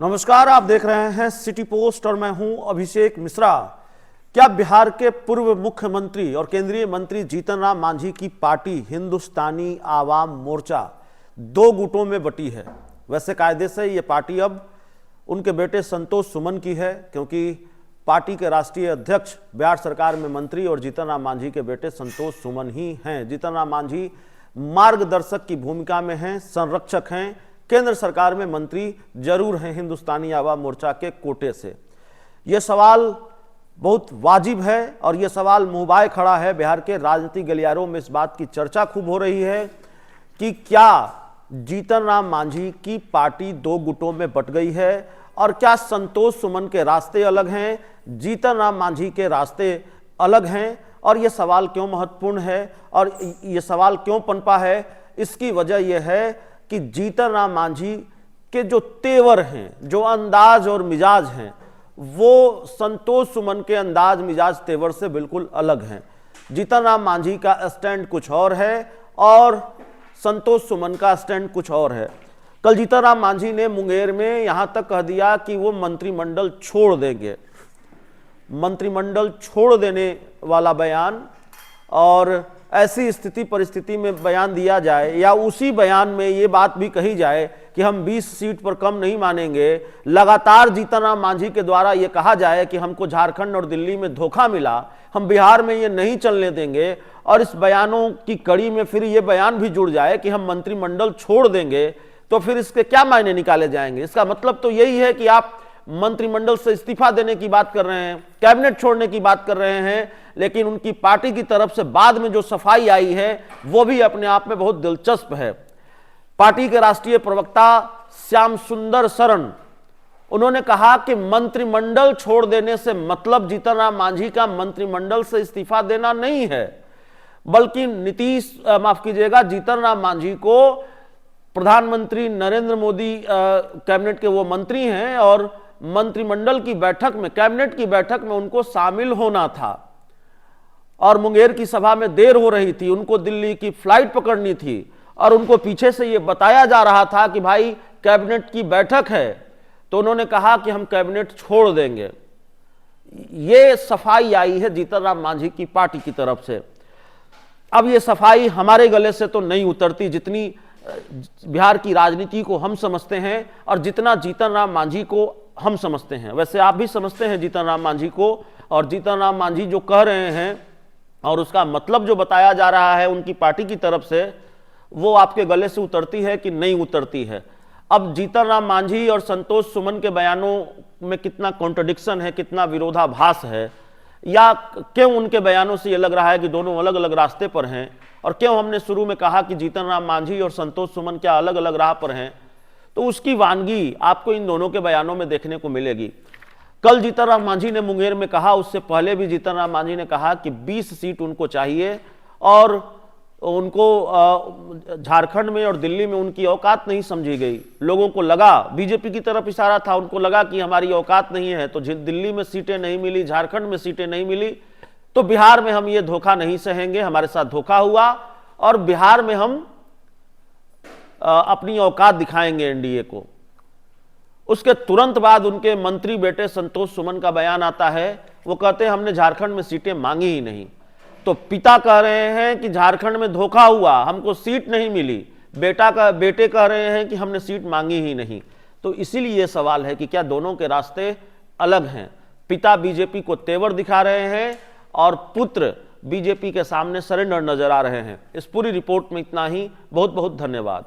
नमस्कार, आप देख रहे हैं सिटी पोस्ट और मैं हूं अभिषेक मिश्रा। क्या बिहार के पूर्व मुख्यमंत्री और केंद्रीय मंत्री जीतन राम मांझी की पार्टी हिंदुस्तानी आवाम मोर्चा दो गुटों में बटी है? वैसे कायदे से ये पार्टी अब उनके बेटे संतोष सुमन की है, क्योंकि पार्टी के राष्ट्रीय अध्यक्ष बिहार सरकार में मंत्री और जीतन राम मांझी के बेटे संतोष सुमन ही हैं। जीतन राम मांझी मार्गदर्शक की भूमिका में हैं, संरक्षक हैं, केंद्र सरकार में मंत्री जरूर हैं हिंदुस्तानी आवाम मोर्चा के कोटे से। यह सवाल बहुत वाजिब है और यह सवाल मुंहबाए खड़ा है। बिहार के राजनीतिक गलियारों में इस बात की चर्चा खूब हो रही है कि क्या जीतन राम मांझी की पार्टी दो गुटों में बट गई है और क्या संतोष सुमन के रास्ते अलग हैं, जीतन राम मांझी के रास्ते अलग हैं। और यह सवाल क्यों महत्वपूर्ण है और यह सवाल क्यों पनपा है, इसकी वजह यह है कि जीतन राम मांझी के जो तेवर हैं, जो अंदाज और मिजाज हैं, वो संतोष सुमन के अंदाज मिजाज तेवर से बिल्कुल अलग हैं। जीतन राम मांझी का स्टैंड कुछ और है और संतोष सुमन का स्टैंड कुछ और है। कल जीतन राम मांझी ने मुंगेर में यहां तक कह दिया कि वो मंत्रिमंडल छोड़ देंगे। मंत्रिमंडल छोड़ देने वाला बयान, और ऐसी स्थिति परिस्थिति में बयान दिया जाए या उसी बयान में ये बात भी कही जाए कि हम 20 सीट पर कम नहीं मानेंगे। लगातार जीतन राम मांझी के द्वारा ये कहा जाए कि हमको झारखंड और दिल्ली में धोखा मिला, हम बिहार में ये नहीं चलने देंगे, और इस बयानों की कड़ी में फिर ये बयान भी जुड़ जाए कि हम मंत्रिमंडल छोड़ देंगे, तो फिर इसके क्या मायने निकाले जाएंगे? इसका मतलब तो यही है कि आप मंत्रिमंडल से इस्तीफा देने की बात कर रहे हैं, कैबिनेट छोड़ने की बात कर रहे हैं, लेकिन उनकी पार्टी की तरफ से बाद में जो सफाई आई है वो भी अपने आप में बहुत दिलचस्प है। पार्टी के राष्ट्रीय प्रवक्ता श्याम सुंदर शरण, उन्होंने कहा कि मंत्रिमंडल छोड़ देने से मतलब जीतन राम मांझी का मंत्रिमंडल से इस्तीफा देना नहीं है, बल्कि जीतन राम मांझी को प्रधानमंत्री नरेंद्र मोदी कैबिनेट के वो मंत्री हैं और मंत्रिमंडल की बैठक में, कैबिनेट की बैठक में उनको शामिल होना था। और मुंगेर की सभा में देर हो रही थी, उनको दिल्ली की फ्लाइट पकड़नी थी और उनको पीछे से ये बताया जा रहा था कि भाई कैबिनेट की बैठक है, तो उन्होंने कहा कि हम कैबिनेट छोड़ देंगे। ये सफाई आई है जीतन राम मांझी की पार्टी की तरफ से। अब ये सफाई हमारे गले से तो नहीं उतरती, जितनी बिहार की राजनीति को हम समझते हैं और जितना जीतन राम मांझी को हम समझते हैं। वैसे आप भी समझते हैं जीतन राम मांझी को, और जीतन राम मांझी जो कह रहे हैं और उसका मतलब जो बताया जा रहा है उनकी पार्टी की तरफ से, वो आपके गले से उतरती है कि नहीं उतरती है। अब जीतन राम मांझी और संतोष सुमन के बयानों में कितना कॉन्ट्रडिक्शन है, कितना विरोधाभास है, या क्यों उनके बयानों से ये लग रहा है कि दोनों अलग अलग रास्ते पर हैं, और क्यों हमने शुरू में कहा कि जीतन राम मांझी और संतोष सुमन क्या अलग अलग राह पर हैं, तो उसकी वानगी आपको इन दोनों के बयानों में देखने को मिलेगी। कल जीतन राम मांझी ने मुंगेर में कहा, उससे पहले भी जीतन राम मांझी ने कहा कि 20 सीट उनको चाहिए और उनको झारखंड में और दिल्ली में उनकी औकात नहीं समझी गई। लोगों को लगा, बीजेपी की तरफ इशारा था, उनको लगा कि हमारी औकात नहीं है, तो दिल्ली में सीटें नहीं मिली, झारखंड में सीटें नहीं मिली, तो बिहार में हम ये धोखा नहीं सहेंगे, हमारे साथ धोखा हुआ और बिहार में हम अपनी औकात दिखाएंगे एनडीए को। उसके तुरंत बाद उनके मंत्री बेटे संतोष सुमन का बयान आता है, वो कहते हैं हमने झारखंड में सीटें मांगी ही नहीं। तो पिता कह रहे हैं कि झारखंड में धोखा हुआ, हमको सीट नहीं मिली, बेटे कह रहे हैं कि हमने सीट मांगी ही नहीं। तो इसीलिए ये सवाल है कि क्या दोनों के रास्ते अलग हैं? पिता बीजेपी को तेवर दिखा रहे हैं और पुत्र बीजेपी के सामने सरेंडर नजर आ रहे हैं। इस पूरी रिपोर्ट में इतना ही। बहुत बहुत धन्यवाद।